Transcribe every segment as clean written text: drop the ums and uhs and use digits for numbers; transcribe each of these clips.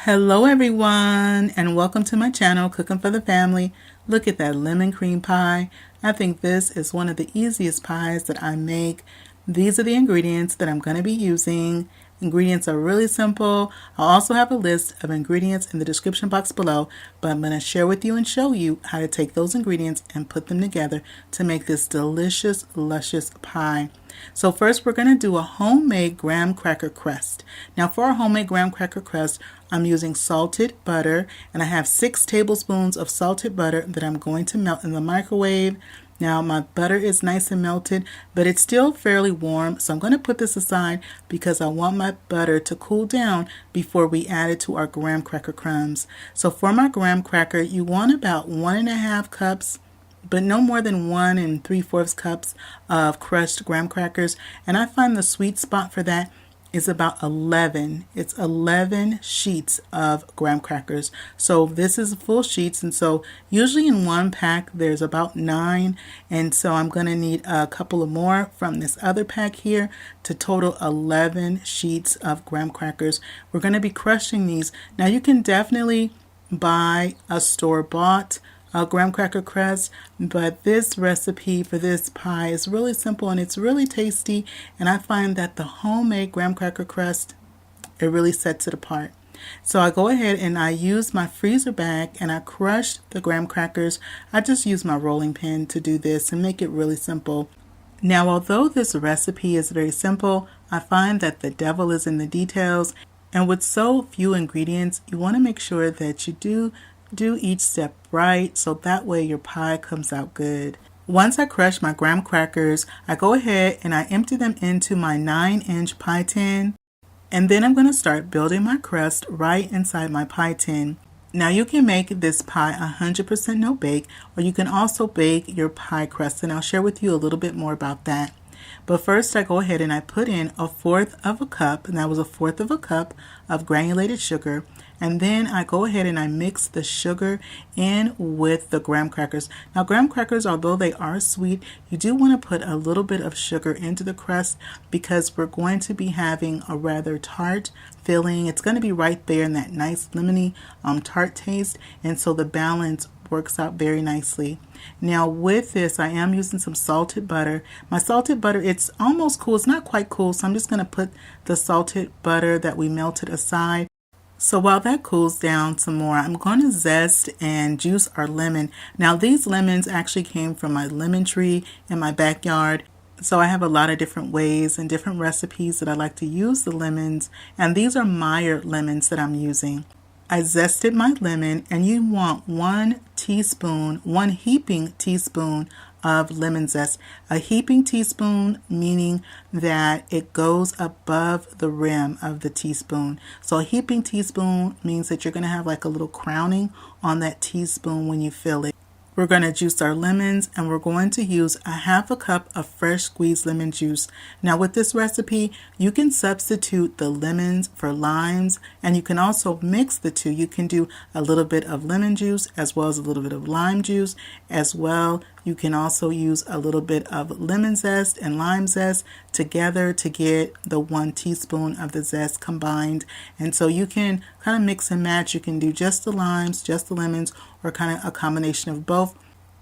Hello everyone and welcome to my channel Cooking for the Family. Look at that lemon cream pie. I think this is one of the easiest pies that I make. These are the ingredients that I'm going to be using. Ingredients are really simple. I'll also have a list of ingredients in the description box below, but I'm going to share with you and show you how to take those ingredients and put them together to make this delicious, luscious pie. So first we're going to do a homemade graham cracker crust. Now for our homemade graham cracker crust, I'm using salted butter, and I have 6 tablespoons of salted butter that I'm going to melt in the microwave. Now my butter is nice and melted, but it's still fairly warm, so I'm going to put this aside because I want my butter to cool down before we add it to our graham cracker crumbs. So for my graham cracker, you want about 1.5 cups, but no more than 1 3/4 cups of crushed graham crackers, and I find the sweet spot for that is about 11. It's 11 sheets of graham crackers. So this is full sheets, and so usually in one pack there's about 9, and so I'm going to need a couple of more from this other pack here to total 11 sheets of graham crackers. We're going to be crushing these. Now you can definitely buy a store-bought graham cracker crust, but this recipe for this pie is really simple and it's really tasty, and I find that the homemade graham cracker crust, it really sets it apart. So I go ahead and I use my freezer bag and I crush the graham crackers. I just use my rolling pin to do this and make it really simple. Now although this recipe is very simple, I find that the devil is in the details, and with so few ingredients you want to make sure that you do each step right, so that way your pie comes out good. Once I crush my graham crackers, I go ahead and I empty them into my 9-inch pie tin, and then I'm going to start building my crust right inside my pie tin. Now you can make this pie 100% no bake, or you can also bake your pie crust, and I'll share with you a little bit more about that. But first I go ahead and I put in 1/4 cup, and that was 1/4 cup of granulated sugar. And then I go ahead and I mix the sugar in with the graham crackers. Now graham crackers, although they are sweet, you do want to put a little bit of sugar into the crust because we're going to be having a rather tart filling. It's going to be right there in that nice lemony tart taste, and so the balance works out very nicely. Now with this I am using some salted butter. My salted butter, it's almost cool. It's not quite cool, so I'm just going to put the salted butter that we melted aside. So while that cools down some more, I'm going to zest and juice our lemon. Now these lemons actually came from my lemon tree in my backyard. So I have a lot of different ways and different recipes that I like to use the lemons, and these are Meyer lemons that I'm using. I zested my lemon, and you want 1 heaping teaspoon of lemon zest. A heaping teaspoon meaning that it goes above the rim of the teaspoon. So a heaping teaspoon means that you're going to have like a little crowning on that teaspoon when you fill it. We're going to juice our lemons, and we're going to use 1/2 cup of fresh squeezed lemon juice. Now with this recipe, you can substitute the lemons for limes, and you can also mix the two. You can do a little bit of lemon juice as well as a little bit of lime juice as well. You can also use a little bit of lemon zest and lime zest together to get the 1 teaspoon of the zest combined. And so you can kind of mix and match. You can do just the limes, just the lemons, or kind of a combination of both,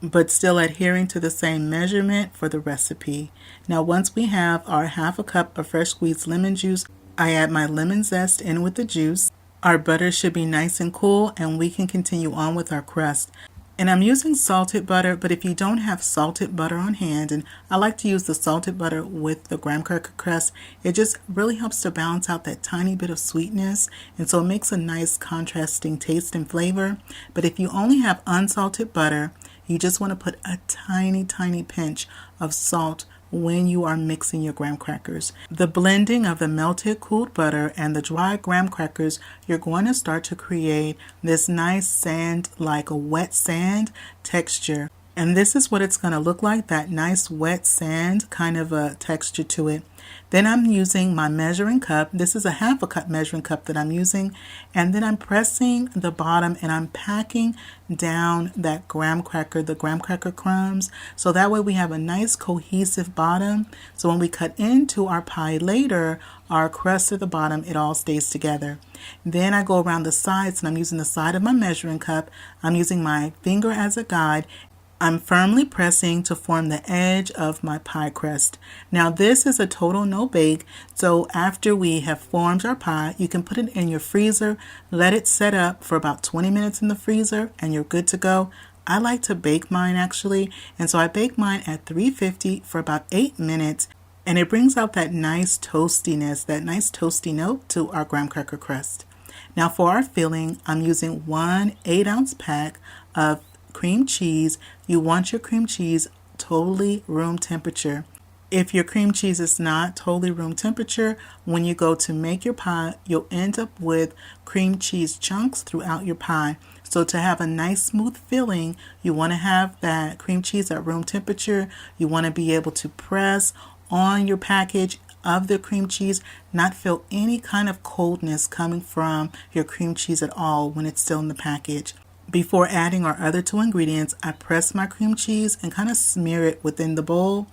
but still adhering to the same measurement for the recipe. Now once we have our 1/2 cup of fresh squeezed lemon juice, I add my lemon zest in with the juice. Our butter should be nice and cool, and we can continue on with our crust. And I'm using salted butter, but if you don't have salted butter on hand, and I like to use the salted butter with the graham cracker crust, it just really helps to balance out that tiny bit of sweetness, and so it makes a nice contrasting taste and flavor. But if you only have unsalted butter, you just want to put a tiny pinch of salt when you are mixing your graham crackers. The blending of the melted cooled butter and the dry graham crackers, you're going to start to create this nice sand, like a wet sand texture. And this is what it's going to look like, that nice wet sand kind of a texture to it. Then I'm using my measuring cup. This is a half a cup measuring cup that I'm using. And then I'm pressing the bottom and I'm packing down that graham cracker, the graham cracker crumbs. So that way we have a nice cohesive bottom. So when we cut into our pie later, our crust at the bottom, it all stays together. Then I go around the sides and I'm using the side of my measuring cup. I'm using my finger as a guide. I'm firmly pressing to form the edge of my pie crust. Now this is a total no bake, so after we have formed our pie, you can put it in your freezer, let it set up for about 20 minutes in the freezer, and you're good to go. I like to bake mine actually, and so I bake mine at 350 for about 8 minutes, and it brings out that nice toastiness, that nice toasty note to our graham cracker crust. Now for our filling, I'm using 1 8-ounce pack of cream cheese. You want your cream cheese totally room temperature. If your cream cheese is not totally room temperature, when you go to make your pie, you'll end up with cream cheese chunks throughout your pie. So to have a nice smooth filling, you want to have that cream cheese at room temperature. You want to be able to press on your package of the cream cheese, not feel any kind of coldness coming from your cream cheese at all when it's still in the package. Before adding our other 2 ingredients, I press my cream cheese and kind of smear it within the bowl.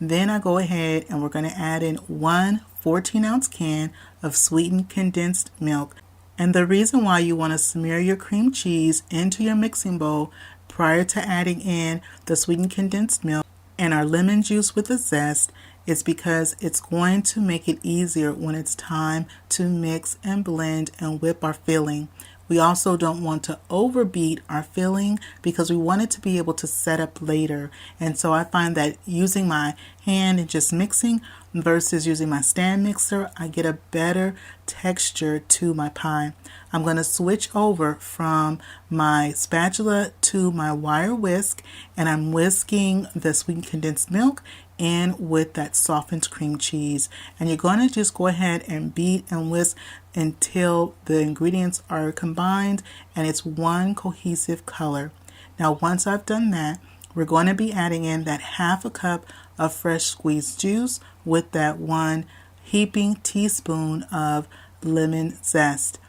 Then I go ahead and we're going to add in 1 14-ounce can of sweetened condensed milk. And the reason why you want to smear your cream cheese into your mixing bowl prior to adding in the sweetened condensed milk and our lemon juice with the zest is because it's going to make it easier when it's time to mix and blend and whip our filling. We also don't want to overbeat our filling because we want it to be able to set up later. And so I find that using my hand and just mixing versus using my stand mixer, I get a better texture to my pie. I'm going to switch over from my spatula to my wire whisk, and I'm whisking the sweetened condensed milk in with that softened cream cheese. And you're going to just go ahead and beat and whisk until the ingredients are combined and it's one cohesive color. Now once I've done that, we're going to be adding in that half a cup of fresh squeezed juice with that 1 heaping teaspoon of lemon zest.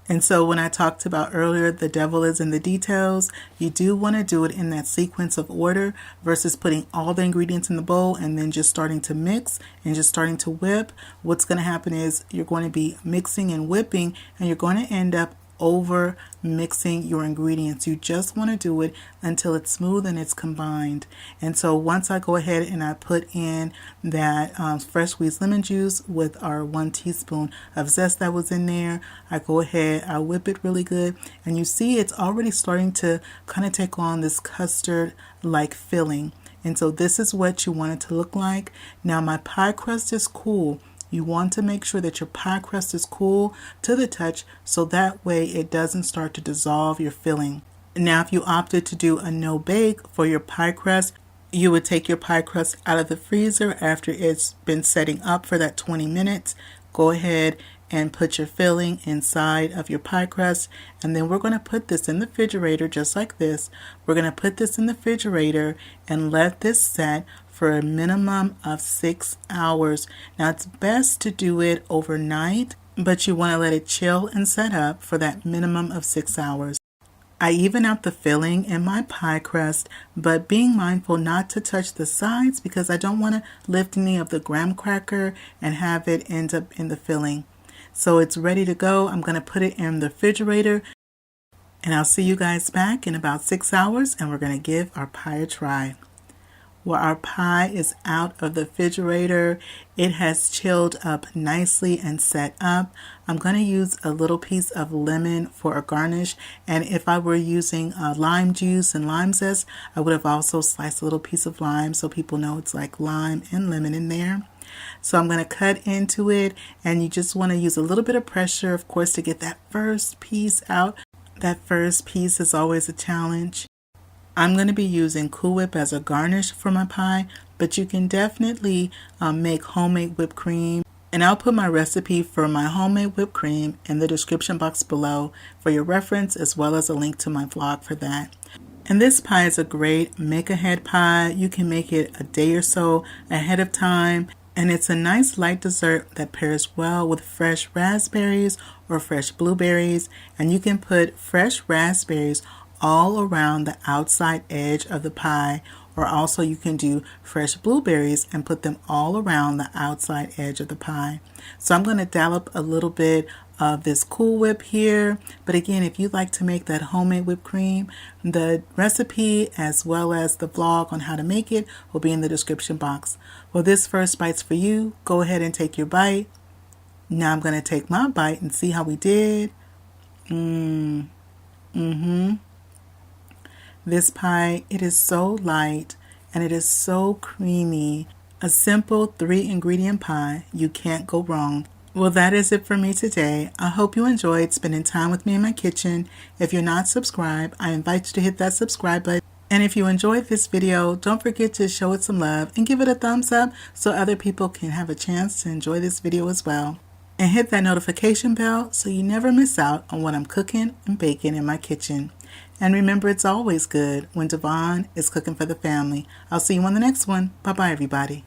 And so when I talked about earlier, the devil is in the details, you do want to do it in that sequence of order versus putting all the ingredients in the bowl and then just starting to mix and just starting to whip. What's going to happen is you're going to be mixing and whipping and you're going to end up over mixing your ingredients. You just want to do it until it's smooth and it's combined. And so once I go ahead and I put in that fresh squeezed lemon juice with our 1 teaspoon of zest that was in there, I go ahead, I whip it really good, and you see it's already starting to kind of take on this custard like filling. And so this is what you want it to look like. Now my pie crust is cool. You want to make sure that your pie crust is cool to the touch so that way it doesn't start to dissolve your filling. Now if you opted to do a no bake for your pie crust, you would take your pie crust out of the freezer after it's been setting up for that 20 minutes. Go ahead and put your filling inside of your pie crust, and then we're going to put this in the refrigerator just like this. We're going to put this in the refrigerator and let this set for a minimum of 6 hours. Now it's best to do it overnight, but you want to let it chill and set up for that minimum of 6 hours. I even out the filling in my pie crust, but being mindful not to touch the sides because I don't want to lift any of the graham cracker and have it end up in the filling. So it's ready to go. I'm going to put it in the refrigerator, and I'll see you guys back in about 6 hours, and we're going to give our pie a try. Well, our pie is out of the refrigerator. It has chilled up nicely and set up. I'm going to use a little piece of lemon for a garnish, and if I were using lime juice and lime zest, I would have also sliced a little piece of lime so people know it's like lime and lemon in there. So I'm going to cut into it, and you just want to use a little bit of pressure, of course, to get that first piece out. That first piece is always a challenge. I'm going to be using Cool Whip as a garnish for my pie, but you can definitely make homemade whipped cream. And I'll put my recipe for my homemade whipped cream in the description box below for your reference, as well as a link to my vlog for that. And this pie is a great make-ahead pie. You can make it a day or so ahead of time. And it's a nice light dessert that pairs well with fresh raspberries or fresh blueberries. And you can put fresh raspberries all around the outside edge of the pie, or also you can do fresh blueberries and put them all around the outside edge of the pie. So I'm going to dollop a little bit of this Cool Whip here. But again, if you'd like to make that homemade whipped cream, the recipe as well as the vlog on how to make it will be in the description box. Well, this first bite's for you. Go ahead and take your bite. Now I'm going to take my bite and see how we did. This pie, it is so light and it is so creamy. A simple 3-ingredient pie. You can't go wrong. Well, that is it for me today. I hope you enjoyed spending time with me in my kitchen. If you're not subscribed, I invite you to hit that subscribe button. And if you enjoyed this video, don't forget to show it some love and give it a thumbs up so other people can have a chance to enjoy this video as well. And hit that notification bell so you never miss out on what I'm cooking and baking in my kitchen. And remember, it's always good when Dyvonne is cooking for the family. I'll see you on the next one. Bye-bye, everybody.